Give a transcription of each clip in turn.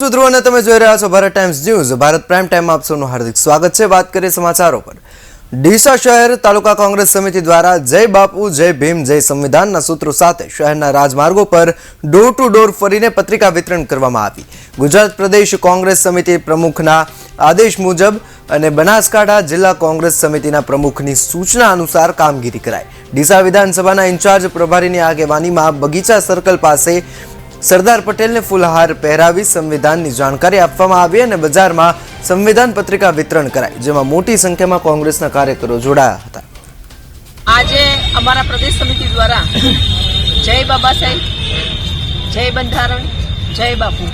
ધ્રુવ અને તમે જોઈ રહ્યા છો Bharat times news. Bharat prime time આપ સૌનું હાર્દિક સ્વાગત છે। વાત કરીએ સમાચારો પર। ડીસા શહેર તાલુકા કોંગ્રેસ સમિતિ દ્વારા જય બાપુ જય ભીમ જય સંવિધાનના સૂત્રો સાથે શહેરના રાજમાર્ગો પર ડોર ટુ ડોર ફરીને પત્રિકા વિતરણ કરવામાં આવી। ગુજરાત પ્રદેશ કોંગ્રેસ સમિતિ પ્રમુખના આદેશ મુજબ અને બનાસકાંઠા જિલ્લા કોંગ્રેસ સમિતિના પ્રમુખની સૂચના અનુસાર કામગીરી કરાઈ। ડીસા વિધાનસભાના ઇન્ચાર્જ પ્રભારીની આગેવાનીમાં બગીચા સર્કલ પાસે सरदार पटेल ने फूलहार पहरावी संविधान की जानकारी आपवामां आवी अने बजारमां संविधान पत्रिका वितरण कराई, जेमां मोटी संख्या में कांग्रेसना कार्यकरो जोड़ाया हता। आज अमारा प्रदेश समिति द्वारा जय बाबा साहेब, जय बंधारण, जय बापू,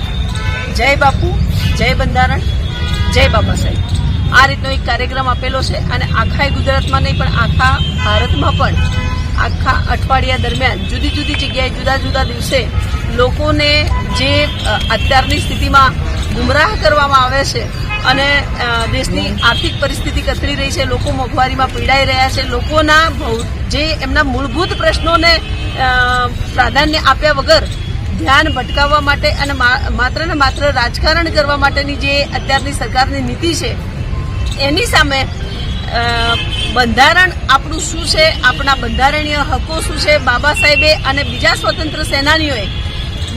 जय बंधारण, जय बाबा साहेब आ रीतनो एक कार्यक्रम आपेलो छे अने आखा गुजरात में नहीं पण आखा भारत में पण आखा अठवाडिया दरमियान जुदी जुदी जग्याए जुदा जुदा दिवसे लोकोने जे अत्यारनी स्थितिमां गुमराह करवामां आवे छे अने देशनी आर्थिक परिस्थिति कथળી रही छे, लोको मोंघवारीमां पीड़ाई रह्या छे, लोकोना जे एमना मूलभूत प्रश्नोने प्राधान्य आप्या वगर ध्यान भटकाववा माटे अने मात्र ने मात्र राजकारण करवा माटेनी जे अत्यारनी सरकारनी नीति छे एनी सामे બંધારણ આપણું શું છે, આપણા બંધારણીય હકો શું છે, બાબા સાહેબે અને બીજા સ્વતંત્ર સેનાનીઓએ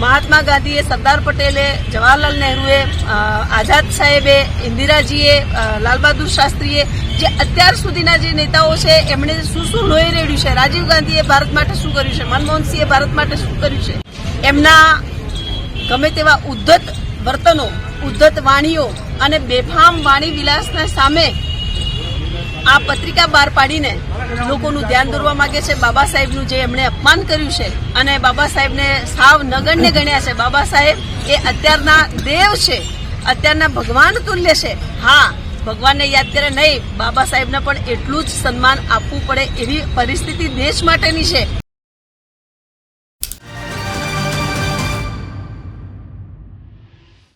મહાત્મા ગાંધીએ, સરદાર પટેલે, જવાહરલાલ નહેરુએ, આઝાદ સાહેબે, ઇન્દિરાજીએ, લાલ બહાદુર શાસ્ત્રીએ જે અત્યાર સુધીના જે નેતાઓ છે એમણે શું શું લોહી રેડ્યું છે, રાજીવ ગાંધીએ ભારત માટે શું કર્યું છે, મનમોહન સિંહે ભારત માટે શું કર્યું છે, એમના ગમે તેવા ઉદ્ધત વર્તનો, ઉદ્ધત વાણીઓ અને બેફામ વાણી વિલાસના સામે आ पत्रिका बार पाड़ीने लोकोनुं ध्यान दौरवा मांगे छे। बाबा साहेबनुं जे एमणे अपमान कर्युं छे अने बाबा साहेबने साव नगण्य गण्या छे। बाबा साहेब ए अत्यारना देव छे, अत्यारना भगवान तुल्य छे। हाँ, भगवानने याद करे नहीं, बाबा साहेबने पण एटलुं ज सन्मान आपवुं पड़े एवी परिस्थिति देश माटेनी छे।